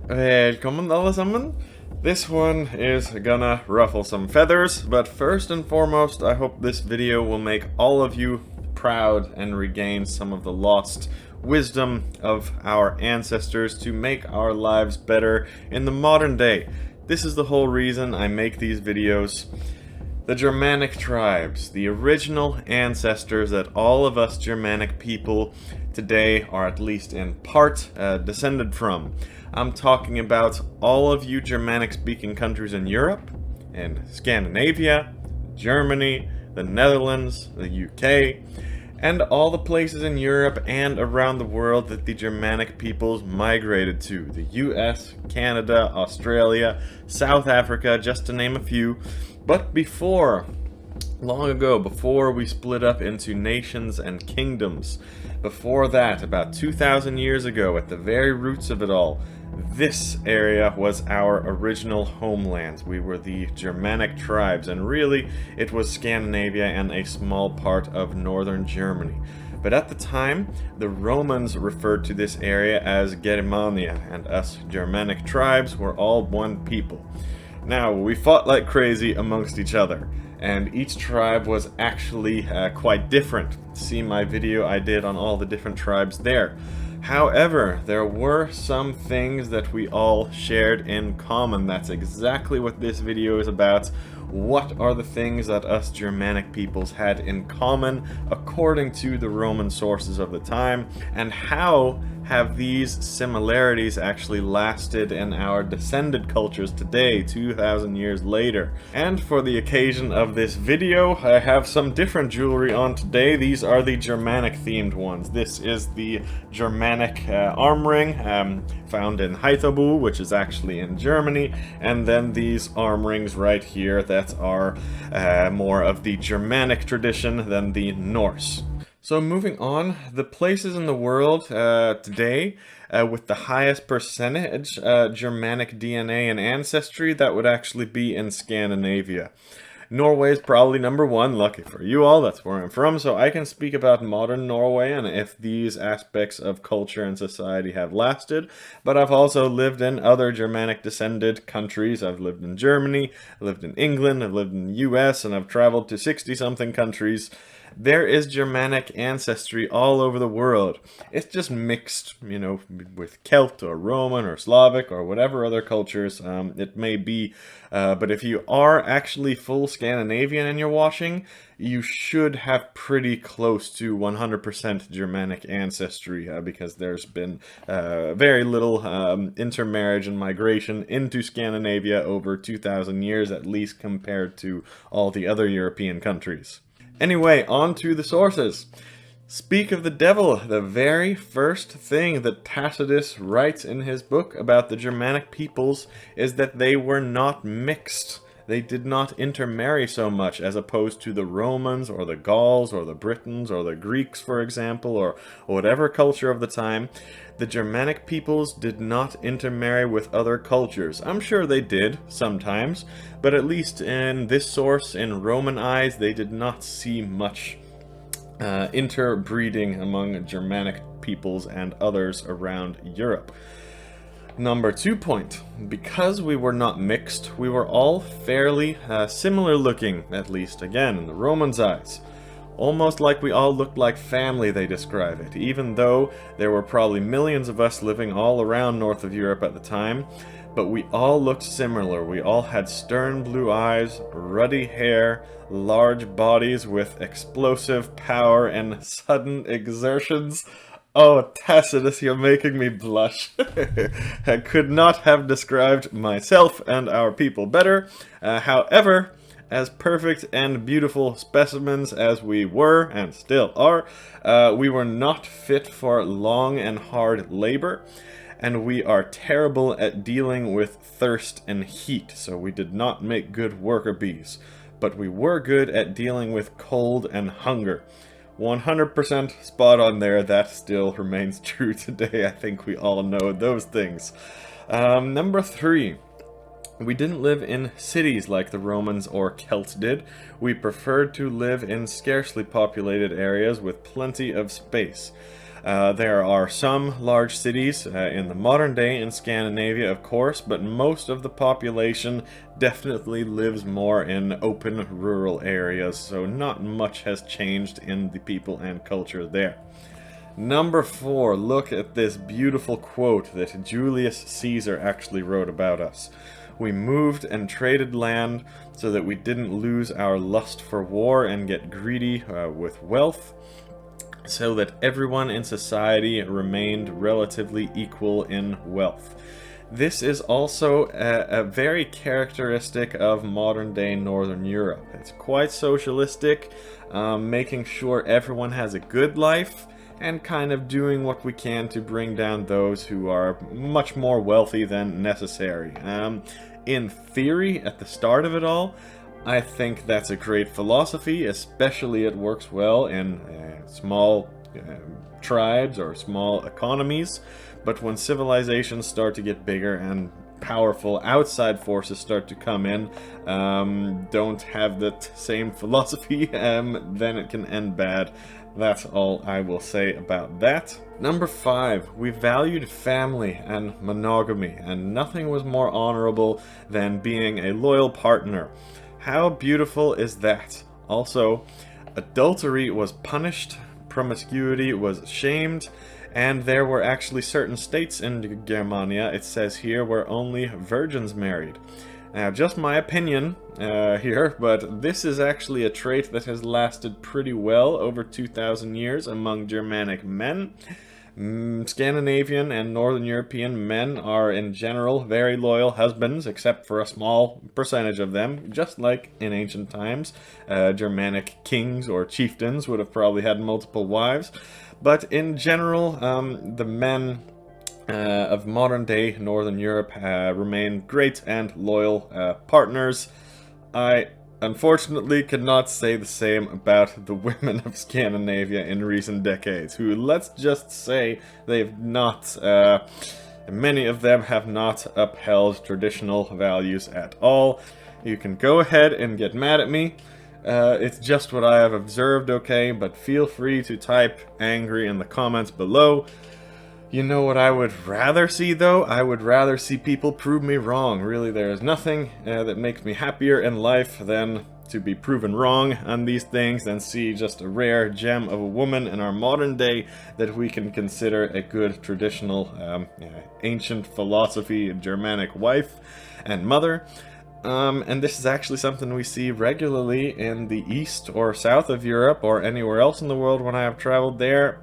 Välkommen allesammen! This one is gonna ruffle some feathers, but first and foremost, I hope this video will make all of you proud and regain some of the lost wisdom of our ancestors to make our lives better in the modern day. This is the whole reason I make these videos. The Germanic tribes, the original ancestors that all of us Germanic people today are at least in part descended from. I'm talking about all of you Germanic-speaking countries in Europe, and Scandinavia, Germany, the Netherlands, the UK, and all the places in Europe and around the world that the Germanic peoples migrated to. The US, Canada, Australia, South Africa, just to name a few. But long ago, before we split up into nations and kingdoms, before that, about 2,000 years ago, at the very roots of it all, this area was our original homeland. We were the Germanic tribes, and really, it was Scandinavia and a small part of northern Germany. But at the time, the Romans referred to this area as Germania, and us Germanic tribes were all one people. Now, we fought like crazy amongst each other, and each tribe was actually quite different. See my video I did on all the different tribes there. However, there were some things that we all shared in common. That's exactly what this video is about. What are the things that us Germanic peoples had in common according to the Roman sources of the time, and how have these similarities actually lasted in our descended cultures today, 2,000 years later? And for the occasion of this video, I have some different jewelry on today. These are the Germanic themed ones. This is the Germanic arm ring found in Hythobu, which is actually in Germany, and then these arm rings right here that are more of the Germanic tradition than the Norse. So moving on, the places in the world today with the highest percentage Germanic DNA and ancestry, that would actually be in Scandinavia. Norway is probably number one, lucky for you all, that's where I'm from, so I can speak about modern Norway and if these aspects of culture and society have lasted. But I've also lived in other Germanic descended countries. I've lived in Germany, I've lived in England, I've lived in the US, and I've traveled to 60-something countries. There is Germanic ancestry all over the world. It's just mixed, you know, with Celt or Roman or Slavic or whatever other cultures it may be. But if you are actually full Scandinavian and you're watching, you should have pretty close to 100% Germanic ancestry because there's been very little intermarriage and migration into Scandinavia over 2,000 years at least compared to all the other European countries. Anyway, on to the sources. Speak of the devil, the very first thing that Tacitus writes in his book about the Germanic peoples is that they were not mixed. They did not intermarry so much as opposed to the Romans or the Gauls or the Britons or the Greeks, for example, or whatever culture of the time. The Germanic peoples did not intermarry with other cultures. I'm sure they did, sometimes, but at least in this source, in Roman eyes, they did not see much interbreeding among Germanic peoples and others around Europe. Number 2 point, because we were not mixed, we were all fairly similar looking, at least again in the Romans' eyes. Almost like we all looked like family, they describe it, even though there were probably millions of us living all around north of Europe at the time, but we all looked similar. We all had stern blue eyes, ruddy hair, large bodies with explosive power and sudden exertions. Oh, Tacitus, you're making me blush. I could not have described myself and our people better. However, as perfect and beautiful specimens as we were, and still are, we were not fit for long and hard labor, and we are terrible at dealing with thirst and heat, so we did not make good worker bees. But we were good at dealing with cold and hunger. 100% spot on there, that still remains true today. I think we all know those things. Number 3. We didn't live in cities like the Romans or Celts did. We preferred to live in scarcely populated areas with plenty of space. There are some large cities in the modern day in Scandinavia, of course, but most of the population definitely lives more in open rural areas, so not much has changed in the people and culture there. Number 4, look at this beautiful quote that Julius Caesar actually wrote about us. We moved and traded land so that we didn't lose our lust for war and get greedy with wealth, so that everyone in society remained relatively equal in wealth. This is also a very characteristic of modern-day Northern Europe. It's quite socialistic, making sure everyone has a good life, and kind of doing what we can to bring down those who are much more wealthy than necessary. In theory, at the start of it all, I think that's a great philosophy, especially it works well in small tribes or small economies, but when civilizations start to get bigger and powerful outside forces start to come in, don't have that same philosophy, then it can end bad. That's all I will say about that. Number 5, we valued family and monogamy, and nothing was more honorable than being a loyal partner. How beautiful is that? Also, adultery was punished, promiscuity was shamed, and there were actually certain states in Germania, it says here, where only virgins married. Now, just my opinion here, but this is actually a trait that has lasted pretty well over 2,000 years among Germanic men. Scandinavian and Northern European men are in general very loyal husbands, except for a small percentage of them, just like in ancient times. Germanic kings or chieftains would have probably had multiple wives, but in general, the men of modern-day Northern Europe remain great and loyal partners. I unfortunately cannot say the same about the women of Scandinavia in recent decades, who, let's just say, they've not, many of them have not upheld traditional values at all. You can go ahead and get mad at me. It's just what I have observed, okay? But feel free to type angry in the comments below. You know what I would rather see, though? I would rather see people prove me wrong. Really, there is nothing that makes me happier in life than to be proven wrong on these things and see just a rare gem of a woman in our modern day that we can consider a good traditional ancient philosophy Germanic wife and mother. And this is actually something we see regularly in the east or south of Europe or anywhere else in the world when I have traveled there.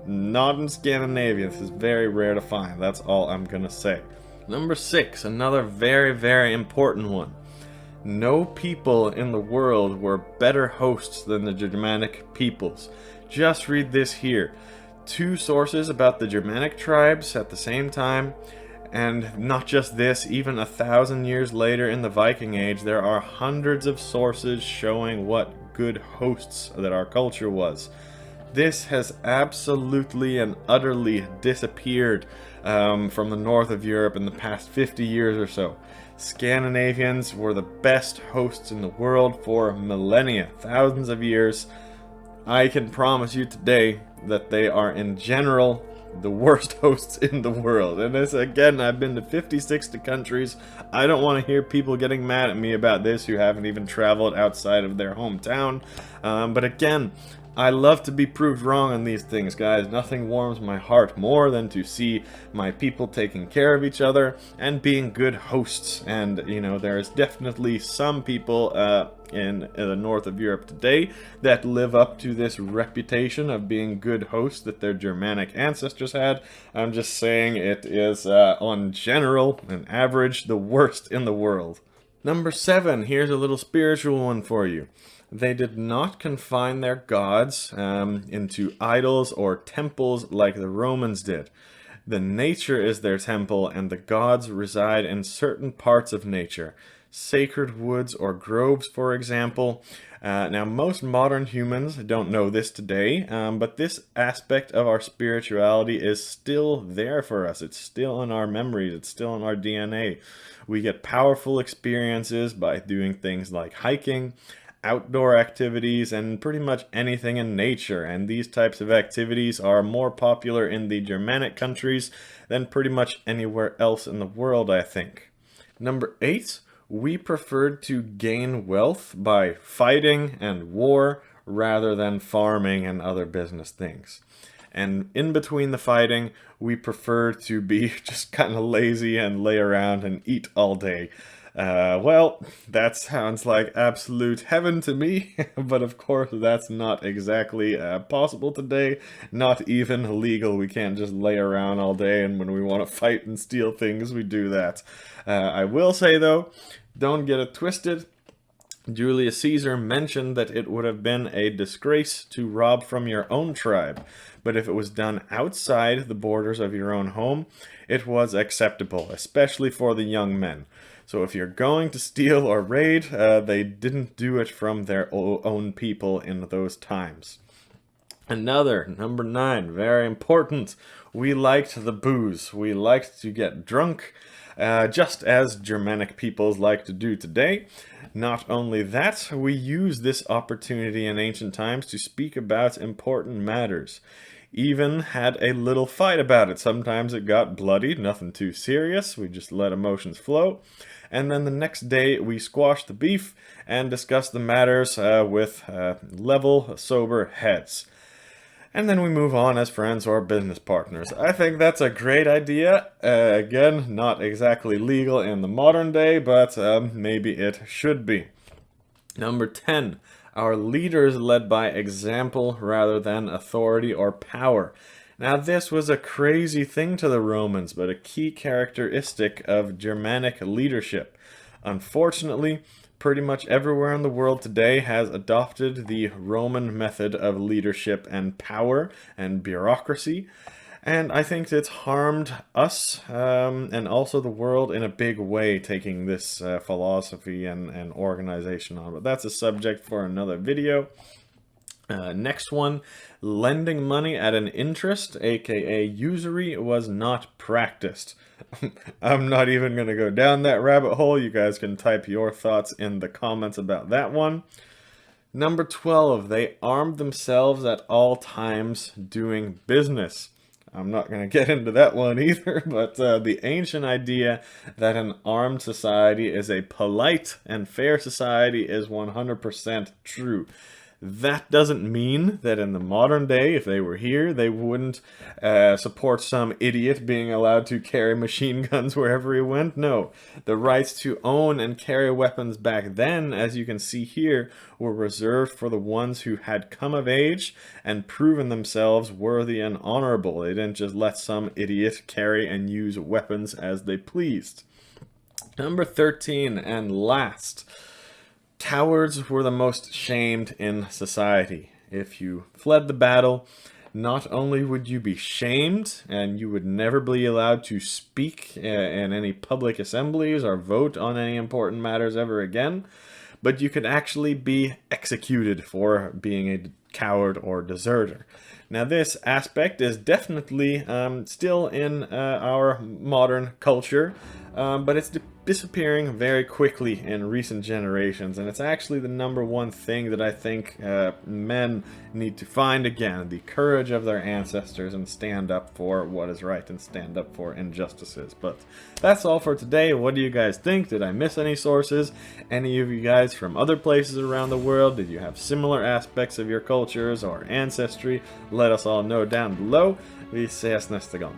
Not in Scandinavia. This is very rare to find. That's all I'm gonna say. Number 6, another very, very important one. No people in the world were better hosts than the Germanic peoples. Just read this here. 2 sources about the Germanic tribes at the same time. And not just this, even 1,000 years later in the Viking Age, there are hundreds of sources showing what good hosts that our culture was. This has absolutely and utterly disappeared from the north of Europe in the past 50 years or so. Scandinavians were the best hosts in the world for millennia, thousands of years. I can promise you today that they are in general the worst hosts in the world. And this, again, I've been to 50, 60 countries. I don't want to hear people getting mad at me about this who haven't even traveled outside of their hometown. But again, I love to be proved wrong on these things, guys. Nothing warms my heart more than to see my people taking care of each other and being good hosts. And, you know, there's definitely some people in the north of Europe today that live up to this reputation of being good hosts that their Germanic ancestors had. I'm just saying it is, on general and average, the worst in the world. Number 7, here's a little spiritual one for you. They did not confine their gods into idols or temples like the Romans did. The nature is their temple, and the gods reside in certain parts of nature. Sacred woods or groves, for example. Now, most modern humans don't know this today, but this aspect of our spirituality is still there for us. It's still in our memories. It's still in our DNA. We get powerful experiences by doing things like hiking, outdoor activities and pretty much anything in nature, and these types of activities are more popular in the Germanic countries than pretty much anywhere else in the world, I think. Number 8, we preferred to gain wealth by fighting and war rather than farming and other business things. And in between the fighting, we prefer to be just kind of lazy and lay around and eat all day. Well, that sounds like absolute heaven to me, but of course that's not exactly possible today. Not even legal. We can't just lay around all day, and when we want to fight and steal things, we do that. I will say, though, don't get it twisted. Julius Caesar mentioned that it would have been a disgrace to rob from your own tribe, but if it was done outside the borders of your own home, it was acceptable, especially for the young men. So if you're going to steal or raid, they didn't do it from their own people in those times. Another, number 9, very important. We liked the booze. We liked to get drunk, just as Germanic peoples like to do today. Not only that, we used this opportunity in ancient times to speak about important matters. Even had a little fight about it. Sometimes it got bloody, nothing too serious. We just let emotions flow. And then the next day we squashed the beef and discussed the matters with level, sober heads. And then we move on as friends or business partners. I think that's a great idea. Again, not exactly legal in the modern day, but maybe it should be. Number 10. Our leaders led by example rather than authority or power. Now this was a crazy thing to the Romans, but a key characteristic of Germanic leadership. Unfortunately, pretty much everywhere in the world today has adopted the Roman method of leadership and power and bureaucracy. And I think it's harmed us and also the world in a big way, taking this philosophy and organization on. But that's a subject for another video. Next one, lending money at an interest, aka usury, was not practiced. I'm not even going to go down that rabbit hole. You guys can type your thoughts in the comments about that one. Number 12, they armed themselves at all times doing business. I'm not going to get into that one either, but the ancient idea that an armed society is a polite and fair society is 100% true. That doesn't mean that in the modern day, if they were here, they wouldn't support some idiot being allowed to carry machine guns wherever he went. No, the rights to own and carry weapons back then, as you can see here, were reserved for the ones who had come of age and proven themselves worthy and honorable. They didn't just let some idiot carry and use weapons as they pleased. Number 13 and last. Cowards were the most shamed in society. If you fled the battle, not only would you be shamed, and you would never be allowed to speak in any public assemblies or vote on any important matters ever again, but you could actually be executed for being a coward or deserter. Now this aspect is definitely still in our modern culture, but it's disappearing very quickly in recent generations, and it's actually the number one thing that I think men need to find again, the courage of their ancestors, and stand up for what is right and stand up for injustices. But that's all for today. What do you guys think? Did I miss any sources? Any of you guys from other places around the world, did you have similar aspects of your cultures or ancestry? Let us all know down below. Vi ses nästa gång.